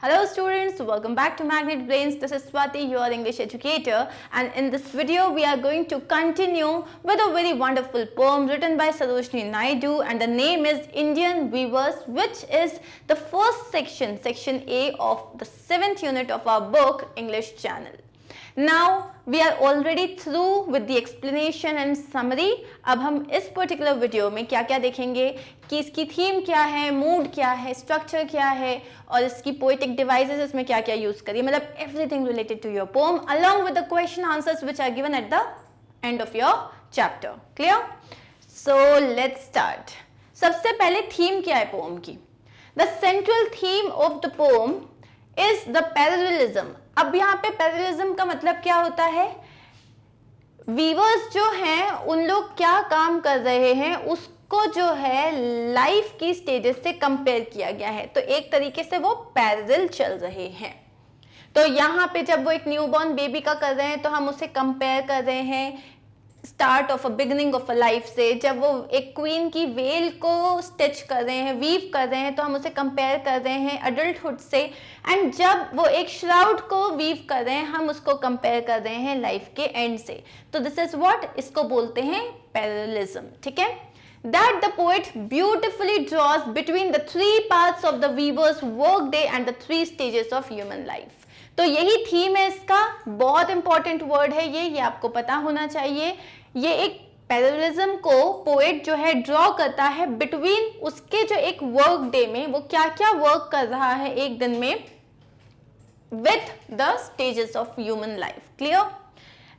Hello students, welcome back to Magnet Brains. This is Swati, your English educator, and in this video we are going to continue with a very wonderful poem written by Sarojini Naidu, and the name is Indian Weavers, which is the first section, section A of the 7th unit of our book English Channel. Now we are already through with the explanation and summary. अब हम इस particular video में क्या क्या देखेंगे कि इसकी theme क्या है, मूड क्या है, स्ट्रक्चर क्या है और इसकी पोएटिक डिवाइसेस इसमें क्या क्या यूज करिए, मतलब everything related to your poem along with the question answers which are given at the end of your chapter. Clear? So let's start. सबसे पहले थीम क्या है पोम की? The central theme of the poem is the parallelism. अब यहाँ पे parallelism का मतलब क्या होता है? वीवर्स जो हैं उन लोग क्या काम कर रहे हैं उसको जो है लाइफ की स्टेजेस से कंपेयर किया गया है, तो एक तरीके से वो पैरेलल चल रहे हैं. तो यहाँ पे जब वो एक न्यूबॉर्न बेबी का कर रहे हैं तो हम उसे कंपेयर कर रहे हैं start of a beginning of a life से. जब वो एक क्वीन की वेल को स्टिच कर रहे हैं, वीव कर रहे हैं, तो हम उसे कंपेयर कर रहे हैं अडल्टहुड से. एंड जब वो एक श्राउड को वीव कर रहे हैं हम उसको कंपेयर कर रहे हैं लाइफ के एंड से. तो दिस इज व्हाट, इसको बोलते हैं पैरेललिज्म. ठीक है. That the poet beautifully draws between the three parts of the weaver's work day and the three stages of human life. तो यही थीम है इसका. बहुत इंपॉर्टेंट वर्ड है ये आपको पता होना चाहिए. ये एक पैरेललिज्म को पोएट जो है ड्रॉ करता है बिटवीन उसके जो एक वर्क डे में वो क्या क्या वर्क कर रहा है एक दिन में with the stages of human life. Clear.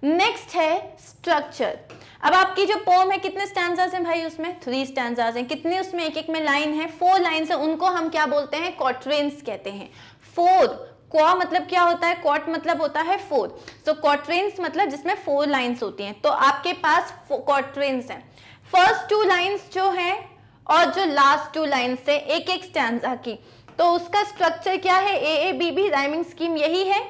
Next है स्ट्रक्चर. अब आपकी जो पोम है कितने स्टैंजास हैं भाई? उसमें 3 स्टैंजास हैं. कितने उसमें एक में लाइन है? 4 लाइन्स है. उनको हम क्या बोलते हैं? क्वाट्रेन्स कहते हैं. 4 क्वा मतलब क्या होता है? क्वाट मतलब होता है 4. सो क्वाट्रेन्स मतलब जिसमें 4 लाइन्स होती हैं. तो आपके पास क्वाट्रेन्स हैं. फर्स्ट 2 लाइन्स जो हैं और जो लास्ट 2 लाइन्स है एक स्टैंजा की, तो उसका स्ट्रक्चर क्या है? A B B rhyming scheme यही है.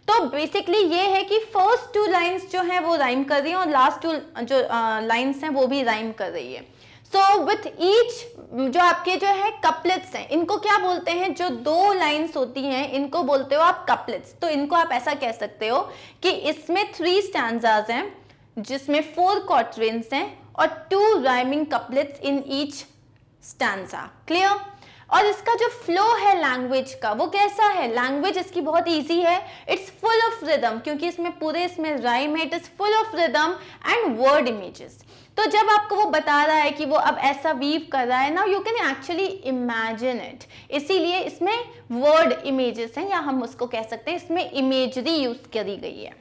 तो बेसिकली ये है कि फर्स्ट 2 लाइन्स जो है वो राइम कर रही है और लास्ट 2 जो लाइन्स हैं वो भी राइम कर रही है. सो विथ ईच जो आपके जो है कपलेट्स हैं इनको क्या बोलते हैं? जो 2 लाइन्स होती हैं इनको बोलते हो आप कपलेट्स. तो इनको आप ऐसा कह सकते हो कि इसमें 3 स्टैंजास हैं जिसमें 4 क्वाट्रेन्स हैं और 2 rhyming couplets in each stanza. Clear. और इसका जो फ्लो है लैंग्वेज का वो कैसा है? लैंग्वेज इसकी बहुत इजी है. इट्स फुल ऑफ रिदम, क्योंकि इसमें राइम है. It is full of rhythm and word images. तो जब आपको वो बता रहा है कि वो अब ऐसा वीव कर रहा है ना, you can actually imagine it. इसीलिए इसमें वर्ड इमेजेस हैं या हम उसको कह सकते हैं इसमें इमेजरी यूज करी गई है.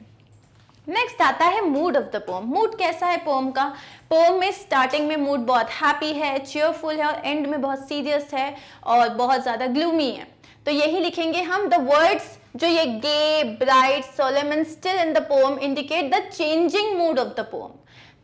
नेक्स्ट आता है mood of the pome. Mood कैसा है पोम का? पोम में स्टार्टिंग में मूड बहुत हैप्पी है, चीयरफुल है और एंड में बहुत सीरियस है और बहुत ज्यादा ग्लूमी है. तो यही लिखेंगे हम. द वर्ड्स जो ये gay, bright, solemn and still in the poem indicate the changing mood of the poem.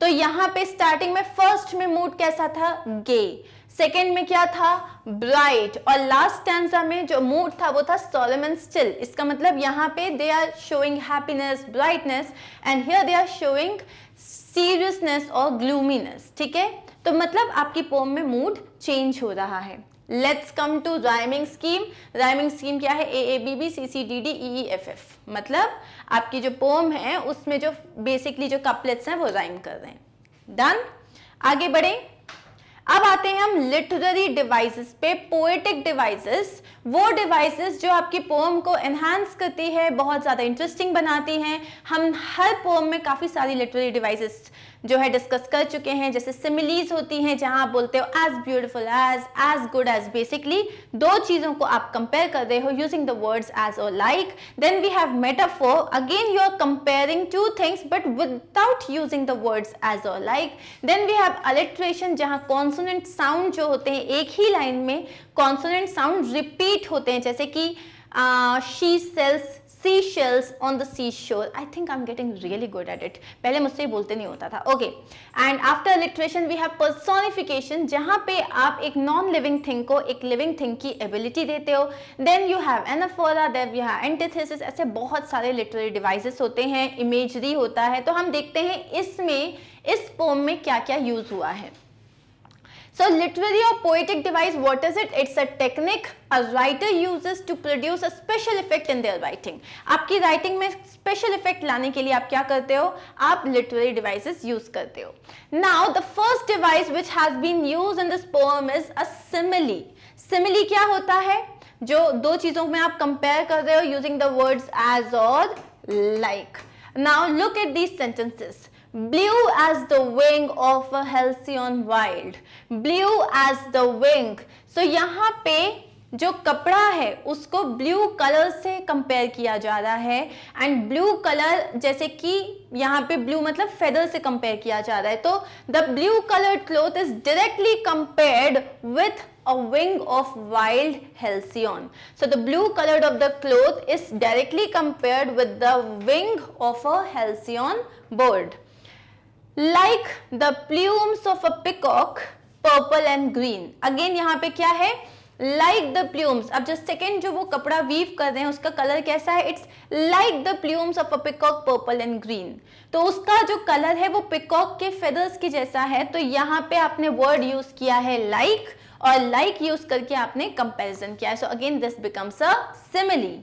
तो यहाँ पे स्टार्टिंग में फर्स्ट में मूड कैसा था? गे. सेकेंड में क्या था? ब्राइट. और लास्ट स्टैंजा में जो मूड था वो था सोलेम एंड स्टिल. इसका मतलब यहाँ पे they are showing happiness, brightness, and here they are showing seriousness और ग्लूमीनेस. ठीक है. तो मतलब आपकी पोम में मूड चेंज हो रहा है. Let's come to rhyming scheme. Rhyming scheme क्या है? A B B C C D D E E F F. मतलब आपकी जो पोम है उसमें जो बेसिकली जो कपलेट्स हैं वो राइम कर रहे हैं. डन. आगे बढ़े. अब आते हैं हम लिटरेरी डिवाइसेस पे. पोएटिक डिवाइसेस वो डिवाइसेस जो आपकी पोम को एनहांस करती है, बहुत ज्यादा इंटरेस्टिंग बनाती हैं. हम हर पोम में काफी सारी लिटरेरी डिवाइसेस जो है डिस्कस कर चुके हैं. जैसे सिमिलीज होती हैं जहां आप बोलते हो as beautiful as good as. Basically 2 चीजों को आप कंपेयर कर रहे हो यूजिंग द वर्ड्स एज और like. Then we have metaphor. Again you are comparing 2 things but without using the words as और like. Then we have alliteration जहां consonant sound जो होते हैं एक ही लाइन में कॉन्सोनेंट साउंड रिपीट होते हैं, जैसे कि she sells seashells on the seashore. I think I'm getting really good at it. पहले मुझसे बोलते नहीं होता था. Okay. And after alliteration we have personification जहाँ पे आप एक non-living thing को एक living thing की ability देते हो. Then you have anaphora, then you have antithesis. ऐसे बहुत सारे literary devices होते हैं. Imagery होता है. तो हम देखते हैं इसमें इस poem में क्या क्या use हुआ है. So literary or poetic device, what is it? It's a technique a writer uses to produce a special effect in their writing. आपकी writing में special effect लाने के लिए आप क्या करते हो? आप literary devices use करते हो. Now the first device which has been used in this poem is a simile. Simile क्या होता है? जो दो चीजों में आप compare कर रहे हो using the words as or like. Now look at these sentences. Blue as the wing of a halcyon wild. Blue as the wing. So यहाँ पे जो कपड़ा है उसको ब्लू कलर से कंपेयर किया जा रहा है एंड ब्लू कलर जैसे कि यहाँ पे ब्लू मतलब फेदर से कंपेयर किया जा रहा है तो the blue coloured cloth is directly compared with a wing of wild halcyon. So the blue color of the cloth is directly compared with the wing of a halcyon bird. Like the plumes of a peacock, purple and green. Again यहाँ पे क्या है? Like the plumes. अब जो second जो वो कपड़ा weave कर रहे हैं उसका कलर कैसा है? It's like the plumes of a peacock, purple and green. तो उसका जो कलर है वो peacock के feathers के जैसा है तो यहाँ पे आपने word use किया है like और like use करके आपने comparison किया है. So again this becomes a simile.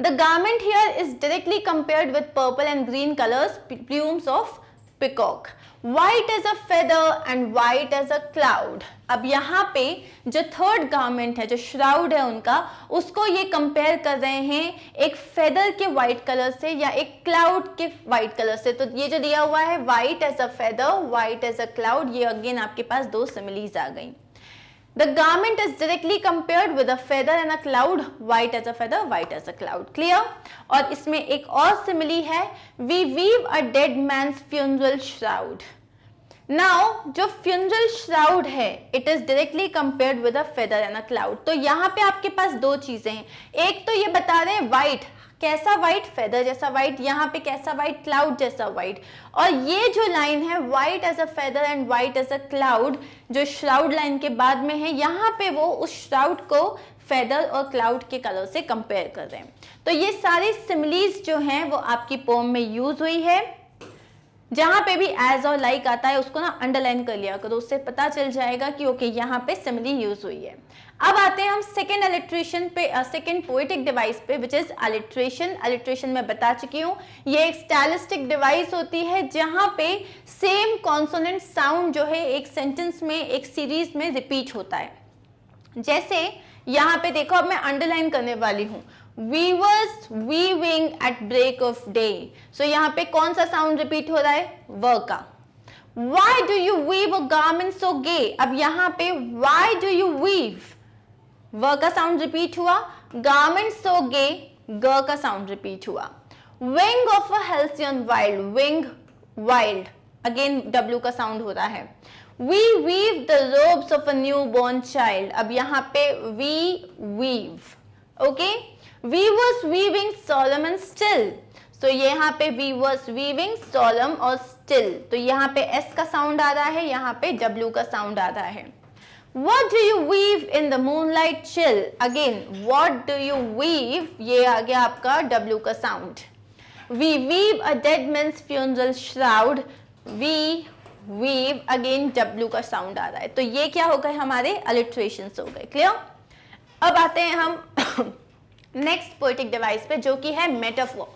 The garment here is directly compared with purple and green colors, plumes of peacock. White as a feather and white as a cloud. अब यहाँ पे जो third garment है जो shroud है उनका उसको ये कंपेयर कर रहे हैं एक फेदर के व्हाइट कलर से या एक क्लाउड के व्हाइट कलर से. तो ये जो दिया हुआ है white as a feather, white as a cloud, ये अगेन आपके पास दो सिमिलीज आ गई. The garment is directly compared with a feather and a cloud, white as a feather, white as a cloud. Clear? और इसमें एक और simile है, we weave a dead man's funeral shroud. Now जो funeral shroud है, it is directly compared with a feather and a cloud. तो यहाँ पे आपके पास दो चीजें हैं. एक तो ये बता रहे हैं white, कैसा व्हाइट? फेदर जैसा व्हाइट. यहाँ पे कैसा व्हाइट? क्लाउड जैसा व्हाइट. और ये जो लाइन है white as a feather and white as a cloud जो श्राउड लाइन के बाद में है यहाँ पे वो उस श्राउड को फेदर और क्लाउड के कलर से कंपेयर कर रहे हैं. तो ये सारी सिमिलीज जो हैं वो आपकी पोम में यूज हुई है. जहां पे भी एज और लाइक आता है उसको ना अंडरलाइन कर लिया करो, उससे पता चल जाएगा कि ओके यहाँ पे सिमिली यूज हुई है. अब आते हैं हम सेकेंड अलिट्रेशन पे, सेकेंड पोएटिक डिवाइस पे विच इज अलिट्रेशन. अलिट्रेशन मैं बता चुकी हूँ ये एक स्टाइलिस्टिक डिवाइस होती है जहां पे सेम कॉन्सोनेंट साउंड जो है एक सेंटेंस में एक सीरीज में रिपीट होता है. जैसे यहाँ पे देखो अब मैं अंडरलाइन करने वाली हूँ Weavers weaving at break of day. So यहाँ पे कौन सा साउंड रिपीट हो रहा है? व का. Why do you weave a garment so gay? अब यहाँ पे why do you weave? व का साउंड रिपीट हुआ. Garment so gay, ग का साउंड रिपीट हुआ. Wing of a halcyon wild, wing wild. Again W का साउंड हो रहा है. We weave the robes of a newborn child. अब यहाँ पे we weave. Okay? Weavers weaving solemn and still. So यहाँ पे weavers weaving solemn और still. तो यहाँ पे S का साउंड आ रहा है, यहाँ पे W का साउंड आ रहा है. What do you weave in the moonlight chill? Again, what do you weave? ये आ गया आपका W का sound. We weave a dead man's funeral shroud. We weave again W का साउंड आ रहा है. तो ये क्या हो गए हमारे अलिट्रेशंस हो गए. क्लियर? अब आते हैं हम नेक्स्ट पोएटिक डिवाइस पे जो कि है मेटाफोर.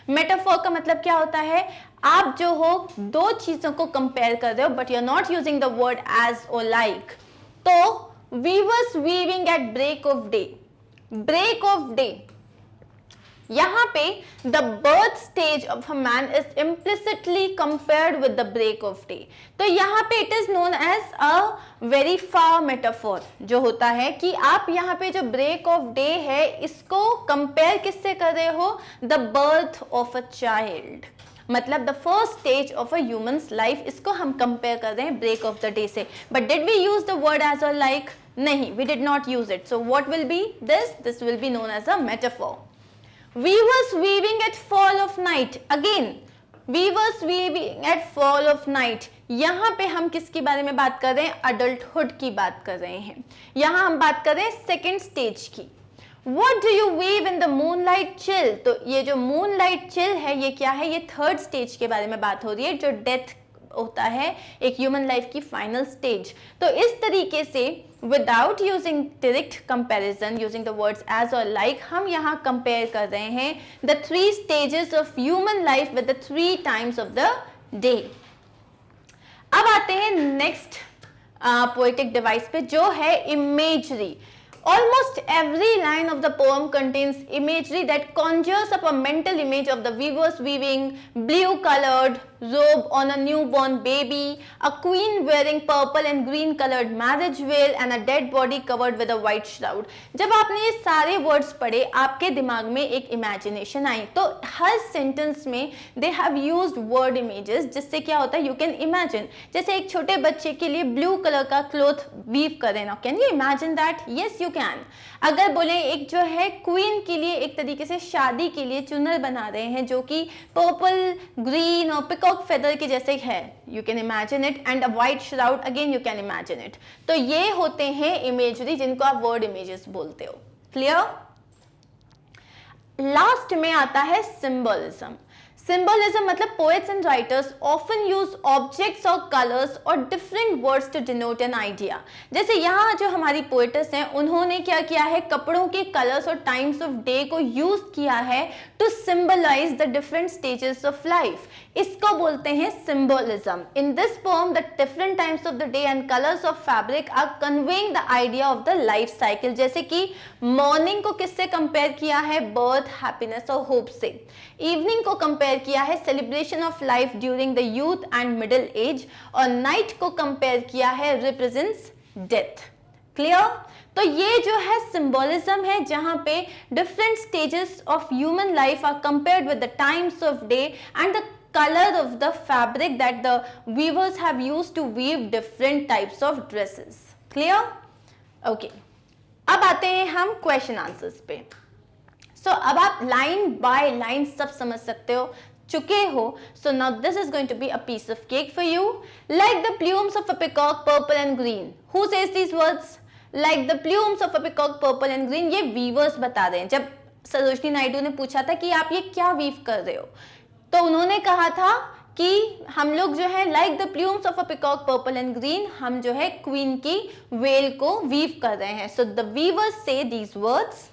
मेटाफोर का मतलब क्या होता है? आप जो हो दो चीजों को कंपेयर कर रहे हो but you are not using the word as और लाइक. तो weavers weaving at break of day. Break of day यहाँ पे the birth stage of a man is implicitly compared with the break of day. तो यहाँ पे it is known as a very far metaphor जो होता है कि आप यहाँ पे जो ब्रेक ऑफ डे है इसको कंपेयर किससे कर रहे हो? The birth of a child. मतलब the first stage of a human's life, इसको हम कंपेयर कर रहे हैं ब्रेक ऑफ द डे से. But did we use the word as और लाइक? नहीं, we did not use it. So what will be this? This will be known as a metaphor. Weavers weaving at fall of night. Again, weavers weaving at fall of night. यहाँ पे हम किसके बारे में बात कर रहे हैं? अडल्टहुड की बात कर रहे हैं. यहाँ हम बात कर रहे हैं सेकेंड स्टेज की. What do you weave in the moonlight chill? तो ये जो moonlight chill है ये क्या है? ये थर्ड स्टेज के बारे में बात हो रही है जो डेथ होता है एक ह्यूमन लाइफ की फाइनल स्टेज। तो इस तरीके से without using direct comparison, using the words as और लाइक, हम यहाँ कंपेयर कर रहे हैं the 3 stages of human life with the 3 times of the day. अब आते हैं नेक्स्ट पोएटिक डिवाइस पे, जो है imagery. Almost every line of the poem contains imagery that conjures up a mental image of the weavers weaving blue colored robe on a newborn baby, a queen wearing purple and green colored marriage veil and a dead body covered with a white shroud। जब आपने ये सारे words पढ़े, आपके दिमाग में एक imagination I. तो हर सेंटेंस में they have used word images, जिससे क्या होता है, यू कैन इमेजिन। जैसे एक छोटे बच्चे के लिए ब्लू कलर का क्लॉथ वीव करें ना, can you imagine that? Yes you can. अगर बोले एक जो है क्वीन के लिए एक तरीके से शादी के लिए चुनर बना रहे हैं जो कि पर्पल, ग्रीन और पिकॉक फेदर के जैसे है, you can imagine it. And a white shroud, again you can imagine it. तो ये होते हैं इमेजरी, जिनको आप वर्ड इमेजेस बोलते हो। क्लियर? लास्ट में आता है सिंबलिज्म। Symbolism मतलब poets and writers often use objects or colors or different words to denote an idea। जैसे यहाँ जो हमारी poetess हैं, उन्होंने क्या किया है, कपड़ों के colors और times of day को use किया है to symbolize the different stages of life। इसको बोलते हैं symbolism। In this poem, the different times of the day and colors of fabric are conveying the idea of the life cycle। जैसे कि morning को किससे compare किया है, birth, happiness और hope से। evening को compare किया है celebration of life during the youth and middle age, और नाइट को कंपेयर किया है रिप्रेजेंट्स डेथ। क्लियर? तो ये जो है सिंबलिज्म है, जहां पे different stages of human life are compared with the times of day and the color of the fabric that the weavers have used to weave different types of dresses। Clear? Okay। अब आते हैं हम question answers पे। So, अब आप line by line सब समझ सकते हो, चुके हो। So now this is going to be a piece of cake for you। Like the plumes of a peacock, purple and green। Who says these words? Like the plumes of a peacock, purple and green। ये weavers बता रहे हैं। जब सरोजनी नायडू ने पूछा था कि आप ये क्या वीव कर रहे हो, तो उन्होंने कहा था कि हम लोग जो है like the plumes of a peacock, purple and green, हम जो है क्वीन की वेल को वीव कर रहे हैं। सो द वीवर्स से these words.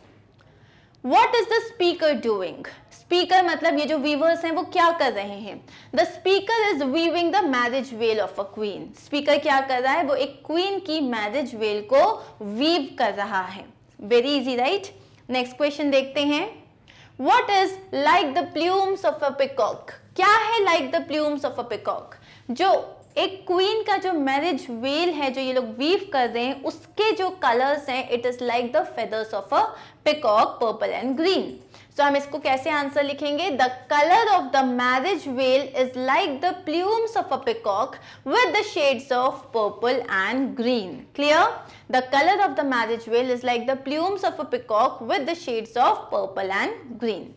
What is the speaker doing? Speaker मतलब ये जो weavers हैं वो क्या कर रहे हैं? The speaker is weaving the marriage veil of a queen। Speaker क्या कर रहा है? वो एक queen की marriage veil को weave कर रहा है। Very easy, right? Next question देखते हैं। What is like the plumes of a peacock? क्या है like the plumes of a peacock? जो एक क्वीन का जो मैरिज वेल है जो ये लोग वीव कर रहे हैं, उसके जो कलर्स हैं, it is like the feathers of a peacock, purple and green. So हम इसको कैसे आंसर लिखेंगे? The colour of the marriage veil is like the plumes of a peacock with the shades of purple and green. Clear? The colour of the marriage veil is like the plumes of a peacock with the shades of purple and green.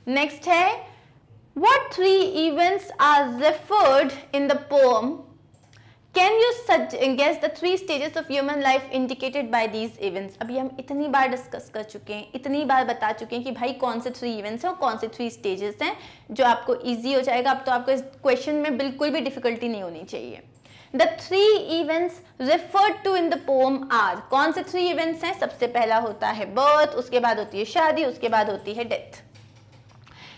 Next है, what 3 events are referred in the poem? Can you guess the 3 stages of human life indicated by these events? अभी हम इतनी बार discuss कर चुके हैं, इतनी बार बता चुके हैं कि भाई कौन से 3 इवेंट्स हैं और कौन से 3 स्टेजेस हैं, जो आपको इजी हो जाएगा। अब तो आपको इस क्वेश्चन में बिल्कुल भी डिफिकल्टी नहीं होनी चाहिए। The 3 events referred to in the poem are, कौन से 3 इवेंट्स हैं? सबसे पहला होता है बर्थ, उसके बाद होती है शादी, उसके बाद होती है death.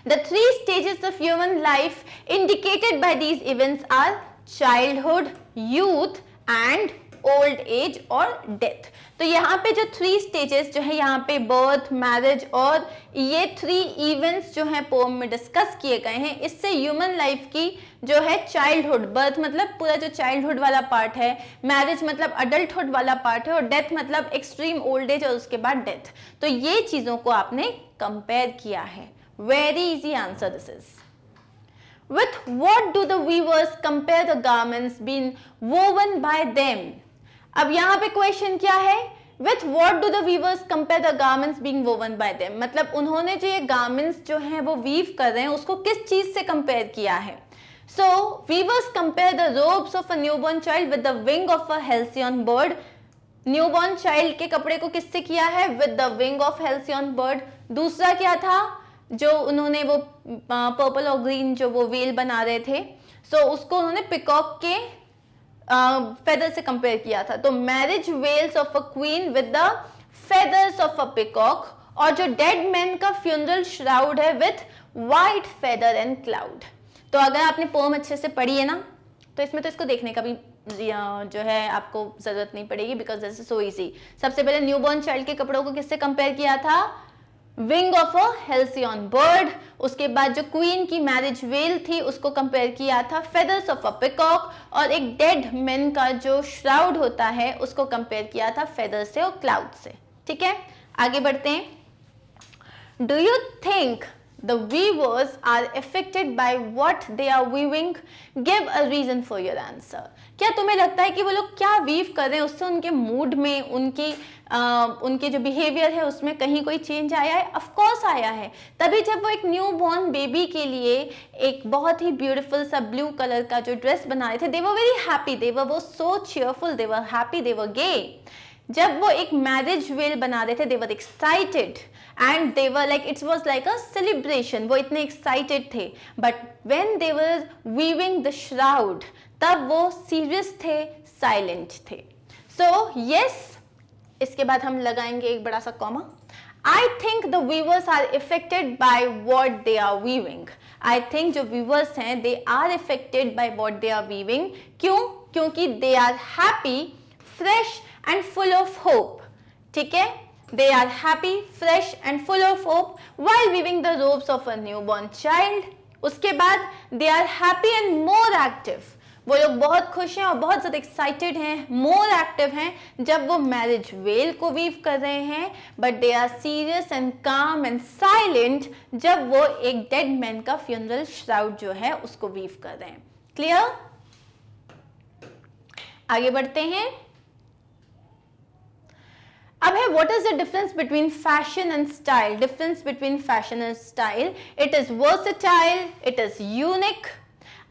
The 3 stages of human life indicated by these events are childhood, youth and old age और death। तो यहाँ पे जो 3 stages जो है, यहाँ पे birth, marriage और ये 3 events जो है पोम में डिस्कस किए गए हैं, इससे ह्यूमन लाइफ की जो है चाइल्डहुड, बर्थ मतलब पूरा जो चाइल्डहुड वाला पार्ट है, मैरिज मतलब अडल्टहुड वाला पार्ट है, और डेथ मतलब एक्सट्रीम ओल्ड एज और उसके बाद डेथ। तो ये चीजों को आपने कंपेयर किया है। Very easy answer this is। With what do the weavers compare the garments being woven by them? अब यहाँ पे क्वेश्चन क्या है? With what do the weavers compare the garments being woven by them? मतलब उन्होंने जो ये garments जो हैं वो weave कर रहे हैं, उसको किस चीज से compare किया है? So weavers compare the robes of a newborn child with the wing of a halcyon bird। Newborn child के कपड़े को किससे किया है? With the wing of halcyon bird। दूसरा क्या था जो उन्होंने वो पर्पल और ग्रीन जो वो वेल बना रहे थे? सो उसको उन्होंने पिकॉक के फेदर से कंपेयर किया था। तो marriage veils of a queen with the feathers of a peacock, और जो डेड मैन का फ्यूनरल श्राउड है with white feather and cloud. तो अगर आपने पोम अच्छे से पढ़ी है ना, तो इसमें तो इसको देखने का भी जो है आपको जरूरत नहीं पड़ेगी, because this is so easy. सबसे पहले न्यूबॉर्न चाइल्ड के कपड़ों को किससे कंपेयर किया था? Wing of a halcyon bird. उसके बाद जो क्वीन की मैरिज वेल थी उसको कंपेयर किया था फेदर्स ऑफ अ पिकॉक, और एक डेड मैन का जो श्राउड होता है उसको कंपेयर किया था फेदर से और क्लाउड से। ठीक है, आगे बढ़ते हैं। Do you think the weavers are affected by what they are weaving? Give a reason for your answer. क्या तुम्हें लगता है कि वो लोग क्या वीव कर रहे हैं उससे उनके मूड में, उनके जो बिहेवियर है उसमें कहीं कोई चेंज आया है? ऑफ कोर्स आया है। तभी जब वो एक न्यू बॉर्न बेबी के लिए एक बहुत ही ब्यूटीफुल सा ब्लू कलर का जो ड्रेस बना रहे थे, they were very happy, they were so cheerful, they were happy, they were gay. जब वो एक मैरिज वेल बना रहे थे, they were excited and they were like, it was like a celebration, वो इतने excited थे। but when they were weaving the shroud, तब वो serious थे, silent थे। so yes, इसके बाद हम लगाएंगे एक बड़ा सा comma. I think the weavers are affected by what they are weaving. I think जो weavers हैं they are affected by what they are weaving। क्यों? क्योंकि they are happy, fresh and full of hope। ठीक है, they are happy, fresh and full of hope while weaving the robes of a newborn child। उसके बाद they are happy and more active। वो लोग बहुत खुश हैं और बहुत ज़्यादा एक्साइटेड हैं, मोर एक्टिव हैं जब वो मैरिज वेल को वीव कर रहे हैं। But they are serious and calm and silent जब वो एक डेड मैन का फ्यूनरल श्राउड जो है उसको वीव कर रहे हैं। क्लियर? आगे बढ़ते हैं। अब है what is the difference between fashion and style? Difference between fashion and style, it is versatile, it is unique.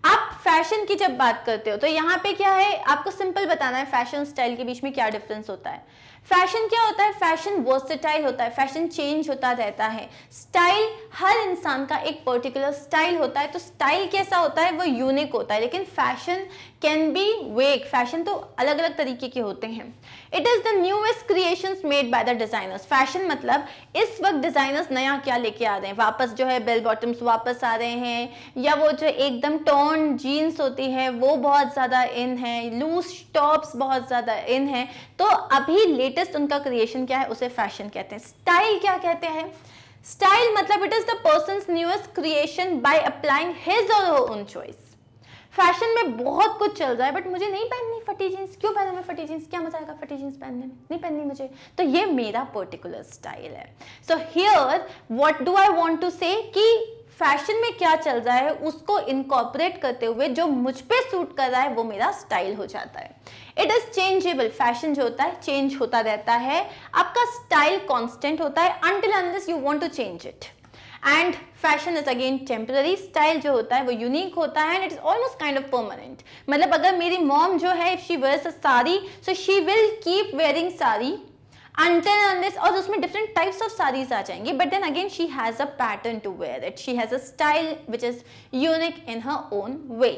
आप फैशन की जब बात करते हो तो यहाँ पे क्या है, आपको सिंपल बताना है फैशन स्टाइल के बीच में क्या डिफरेंस होता है। फैशन क्या होता है? फैशन वर्सेटाइल होता है, फैशन चेंज होता रहता है। स्टाइल, हर इंसान का एक पर्टिकुलर स्टाइल होता है, तो स्टाइल कैसा होता है? वो यूनिक होता है। लेकिन फैशन कैन बी वेग, फैशन तो अलग अलग तरीके के होते हैं। It is the newest creations made by the designers. Fashion मतलब इस वक्त डिजाइनर्स नया क्या लेके आ रहे हैं, वापस जो है बेल बॉटम्स वापस आ रहे हैं, या वो जो एकदम टॉर्न जीन्स होती है वो बहुत ज्यादा इन है, लूज टॉप्स बहुत ज्यादा इन है। तो अभी लेटेस्ट उनका क्रिएशन क्या है, उसे फैशन कहते हैं। स्टाइल क्या कहते हैं? स्टाइल मतलब it is the persons newest creation by applying his और हर ओन चॉइस। फैशन में बहुत कुछ चल रहा है बट मुझे नहीं पहननी फटी जीन्स, क्यों पहनूं मैं फटी जीन्स, क्या मजा आएगा फटी जीन्स पहनने में, नहीं पहननी मुझे, तो ये मेरा पर्टिकुलर स्टाइल है। So here what do I want to say कि फैशन में क्या चल रहा है उसको इनकॉर्पोरेट करते हुए जो मुझ पे सूट कर रहा है वो मेरा स्टाइल हो जाता है। इट इज चेंजेबल, फैशन जो होता है चेंज होता रहता है, आपका स्टाइल कांस्टेंट होता है until unless you want to change it. And fashion is again temporary, style जो होता है वो यूनिक होता है and it is almost kind of permanent. मतलब अगर मेरी मॉम जो है if she wears a sari so she will keep wearing sari until unless, और उसमें different types of sarees आ जाएंगी, but then again she has a pattern to wear it, she has a style which is unique in her own way.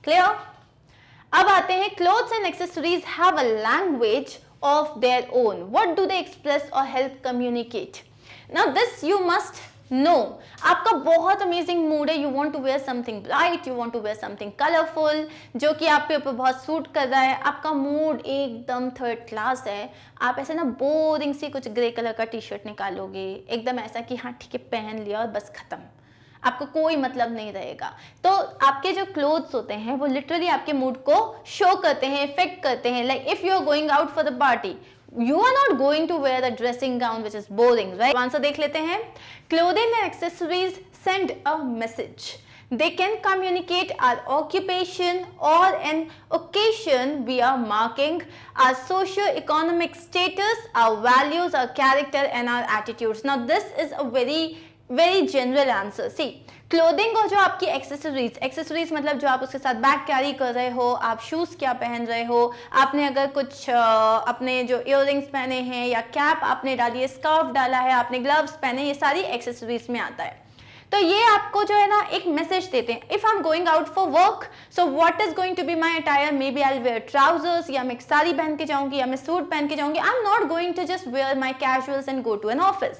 Clear? अब आते हैं clothes and accessories have a language of their own. What do they express or help communicate? Now this you must know, आपका बहुत amazing mood है, you want to wear something bright, you want to wear something colourful जो कि आपके ऊपर बहुत suit कर रहा है, आपका मूड एकदम थर्ड क्लास है, आप ऐसे ना बोरिंग सी कुछ ग्रे कलर का टी शर्ट निकालोगे, एकदम ऐसा कि हाँ ठीक है पहन लिया और बस खत्म, आपको कोई मतलब नहीं रहेगा। तो आपके जो क्लोथ्स होते हैं वो लिटरली आपके मूड को शो करते हैं, इफेक्ट करते हैं। Like if you are going out for the party, you are not going to wear a dressing gown which is boring, right? Answer देख लेते हैं। Clothing and accessories send a message. They can communicate our occupation or an occasion we are marking, our socio-economic status, our values, our character and our attitudes. Now this is a very general answer. See, clothing और जो आपकी accessories मतलब जो आप उसके साथ bag carry कर रहे हो, आप शूज़ क्या पहन रहे हो, आपने अगर कुछ अपने जो इयररिंग्स पहने हैं या कैप आपने डाली है, स्कार्फ डाला है, आपने ग्लव्स पहने, ये सारी एक्सेसरीज में आता है। तो ये आपको जो है ना एक मैसेज देते हैं, if I am going out for work so what is going to be my attire, maybe I will wear trousers, या मैं एक साड़ी पहन के जाऊंगी या मैं सूट पहन के जाऊंगी, I am not going to just wear my casuals and go to an office.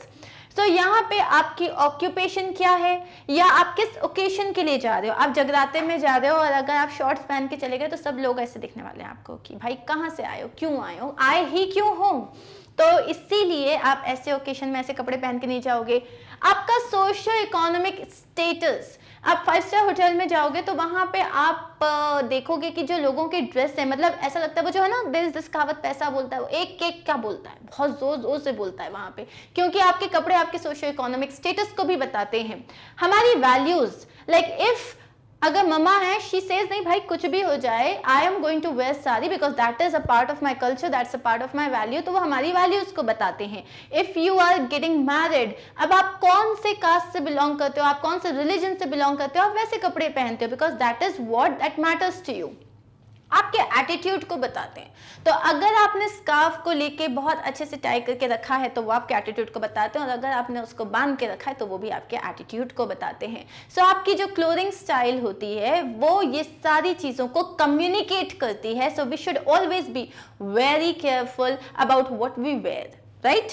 तो यहाँ पे आपकी ऑक्यूपेशन क्या है या आप किस ओकेशन के लिए जा रहे हो। आप जगराते में जा रहे हो और अगर आप शॉर्ट्स पहन के चले गए तो सब लोग ऐसे दिखने वाले हैं आपको कि भाई कहाँ से आए हो, क्यों आए हो, आए ही क्यों हो। तो इसीलिए आप ऐसे ओकेशन में ऐसे कपड़े पहन के नहीं जाओगे। आपका सोशल इकोनॉमिक स्टेटस, आप 5 स्टार होटल में जाओगे तो वहां पे आप देखोगे कि जो लोगों की ड्रेस है, मतलब ऐसा लगता है वो जो है ना, दिल दिस कहावत पैसा बोलता है, वो एक एक क्या बोलता है, बहुत जोर जोर से बोलता है वहां पे, क्योंकि आपके कपड़े आपके सोशल इकोनॉमिक स्टेटस को भी बताते हैं। हमारी वैल्यूज, लाइक इफ अगर मम्मा है, शी सेज नहीं भाई कुछ भी हो जाए, I am going to wear sari because that is a part of my culture, that's a part of my value, तो वो हमारी वैल्यूज को बताते हैं। If you are getting married, अब आप कौन से कास्ट से बिलोंग करते हो, आप कौन से रिलीजन से बिलोंग करते हो, आप वैसे कपड़े पहनते हो because that is what that matters to you, आपके एटीट्यूड को बताते हैं। तो अगर आपने स्कार्फ को लेके बहुत अच्छे से टाई करके रखा है तो वो आपके एटीट्यूड को बताते हैं, और अगर आपने उसको बांध के रखा है तो वो भी आपके एटीट्यूड को बताते हैं। सो आपकी जो क्लोथिंग स्टाइल होती है वो ये सारी चीजों को कम्युनिकेट करती है। So we should always be very careful about what we wear, right.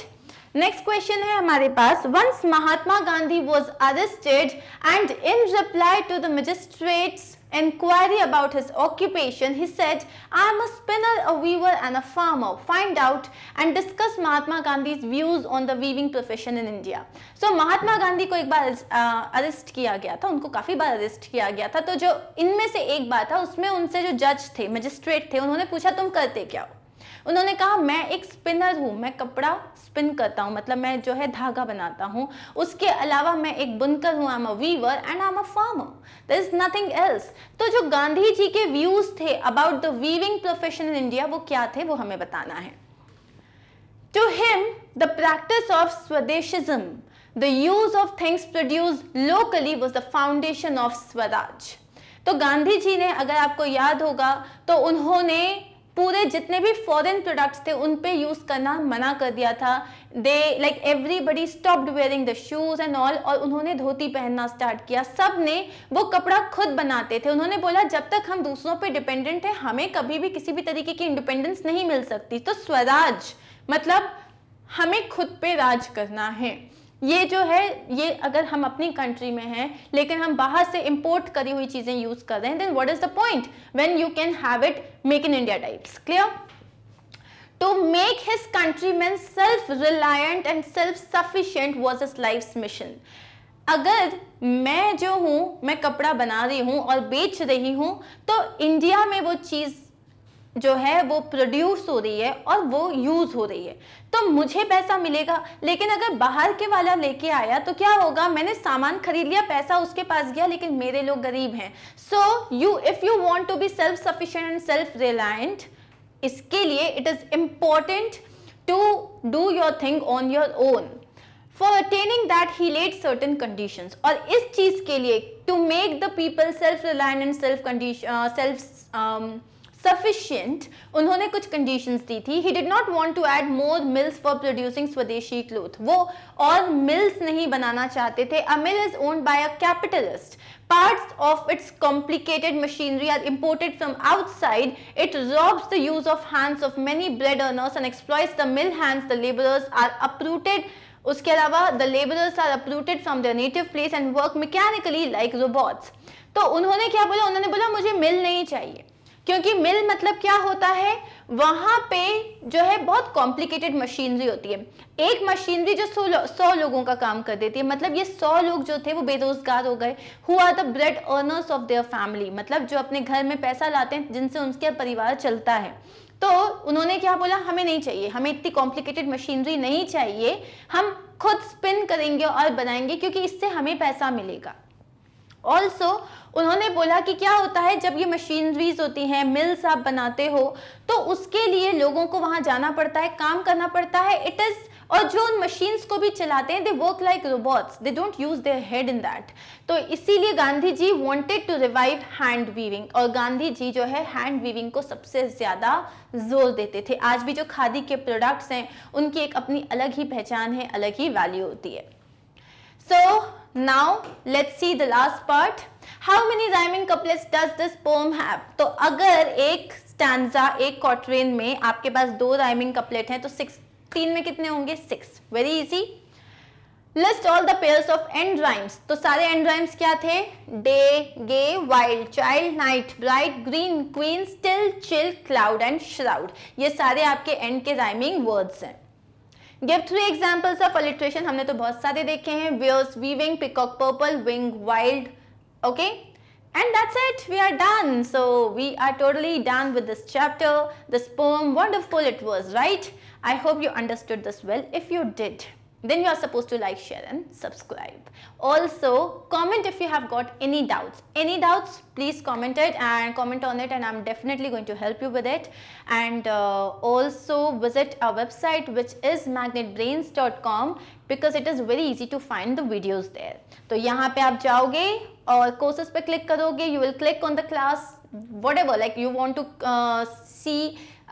Next question है हमारे पास, once Mahatma Gandhi was arrested and in reply to the magistrate's inquiry about his occupation, he said, I am a spinner, a weaver and a farmer. Find out and discuss Mahatma Gandhi's views on the weaving profession in India. So Mahatma Gandhi को एक बार arrest किया गया था, उनको काफी बार arrest किया गया था, तो जो इनमें से एक बार था उसमें उनसे जो जज थे, मजिस्ट्रेट थे, उन्होंने पूछा तुम करते क्या हो। उन्होंने कहा मैं एक स्पिनर हूं, मैं कपड़ा स्पिन करता हूं, मतलब मैं जो है धागा बनाता हूं, उसके अलावा मैं एक बुनकर हूं, I am a weaver and I am a farmer, there is nothing else. तो जो गांधी जी के व्यूज थे about the weaving profession in India वो क्या थे, वो हमें बताना है। To him the practice of swadeshism, the use of things produced locally was the foundation of swaraj. तो गांधी जी ने, अगर आपको याद होगा, तो उन्होंने पूरे जितने भी फॉरेन प्रोडक्ट्स थे उन पे यूज करना मना कर दिया था। They like everybody stopped wearing the shoes and all, और उन्होंने धोती पहनना स्टार्ट किया। सब ने वो कपड़ा खुद बनाते थे। उन्होंने बोला जब तक हम दूसरों पे डिपेंडेंट है हमें कभी भी किसी भी तरीके की इंडिपेंडेंस नहीं मिल सकती। तो स्वराज मतलब हमें खुद पे राज करना है। ये जो है, ये अगर हम अपनी कंट्री में हैं लेकिन हम बाहर से इंपोर्ट करी हुई चीजें यूज कर रहे हैं, then what is the point when you can have it make in India types. Clear? To make his countryman self reliant and self sufficient was his life's mission. अगर मैं जो हूं, मैं कपड़ा बना रही हूं और बेच रही हूं, तो इंडिया में वो चीज जो है वो प्रोड्यूस हो रही है और वो यूज हो रही है, तो मुझे पैसा मिलेगा। लेकिन अगर बाहर के वाला लेके आया तो क्या होगा, मैंने सामान खरीद लिया, पैसा उसके पास गया, लेकिन मेरे लोग गरीब हैं। So you if you want to be self sufficient and self reliant, इसके लिए it is important to do your thing on your own. For attaining that, he laid certain conditions. और इस चीज के लिए to make the people self-reliant and self-sufficient, उन्होंने कुछ conditions दी थी। He did not want to add more mills for producing स्वदेशी cloth. वो और mills नहीं बनाना चाहते थे। A mill is owned by a capitalist. Parts of its complicated machinery are imported from outside. It robs the use of hands of many bread earners and exploits the mill hands. The laborers are uprooted. उसके अलावा the laborers are uprooted from their native place and work mechanically like robots. तो उन्होंने क्या बोला, उन्होंने बोला मुझे मिल नहीं चाहिए, क्योंकि मिल मतलब क्या होता है, वहां पे जो है बहुत कॉम्प्लिकेटेड मशीनरी होती है। एक मशीनरी जो 100 लोगों का काम कर देती है, मतलब ये 100 लोग जो थे वो बेरोजगार हो गए। Who are the bread earners of their family, मतलब जो अपने घर में पैसा लाते हैं, जिनसे उनके परिवार चलता है। तो उन्होंने क्या बोला, हमें नहीं चाहिए, हमें इतनी कॉम्प्लिकेटेड मशीनरी नहीं चाहिए, हम खुद स्पिन करेंगे और बनाएंगे क्योंकि इससे हमें पैसा मिलेगा। ऑल्सो उन्होंने बोला कि क्या होता है जब ये मशीनरीज होती हैं, मिल्स आप बनाते हो, तो उसके लिए लोगों को वहां जाना पड़ता है, काम करना पड़ता है। इट इज, और जो उन मशीन्स को भी चलाते हैं, they work like robots, they don't use their head in that. तो इसीलिए Gandhi ji wanted to revive hand weaving, और गांधी जी जो है हैंड वीविंग को सबसे ज्यादा जोर देते थे। आज भी जो खादी के प्रोडक्ट्स हैं उनकी एक अपनी अलग ही पहचान है, अलग ही वैल्यू होती है। So now let's see the last part. How many rhyming couplets does this poem have? तो अगर एक स्टैंजा, एक क्वार्टरेन में आपके पास 2 राइमिंग कपलेट हैं तो 16 में कितने होंगे? 6. Very easy. List all the pairs of end rhymes. तो सारे एंड राइम्स क्या थे? Day, gay, wild, child, night, bright, green, queen, still, chill, cloud and shroud. ये सारे आपके एंड के राइमिंग वर्ड्स हैं. Give 3 examples of alliteration. हमने तो बहुत सारे देखे हैं. Wears, weaving, peacock, purple, wing, wild. Okay, and that's it, we are done. So we are totally done with this chapter, this poem. Wonderful it was, right? I hope you understood this well. If you did, then you are supposed to like, share and subscribe. Also comment if you have got any doubts. Please comment it and comment on it, and I'm definitely going to help you with it. And also visit our website, which is magnetbrains.com, because it is very easy to find the videos there. तो यहाँ पे आप जाओगे और courses पे click करोगे. You will click on the class, whatever, like you want to see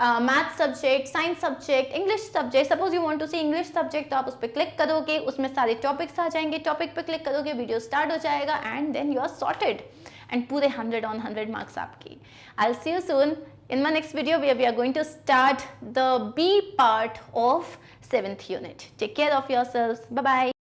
math subject, science subject, English subject. Suppose you want to see English subject, तो आप उस पर क्लिक करोगे, उसमें सारे टॉपिक्स आ जाएंगे. टॉपिक पे क्लिक करोगे, वीडियो स्टार्ट हो जाएगा, and then you are sorted. And पूरे 100 on 100 मार्क्स आपकी. I will see you soon in my next video, where we are going to start the B part of 7th unit. Take care of yourselves. Bye bye.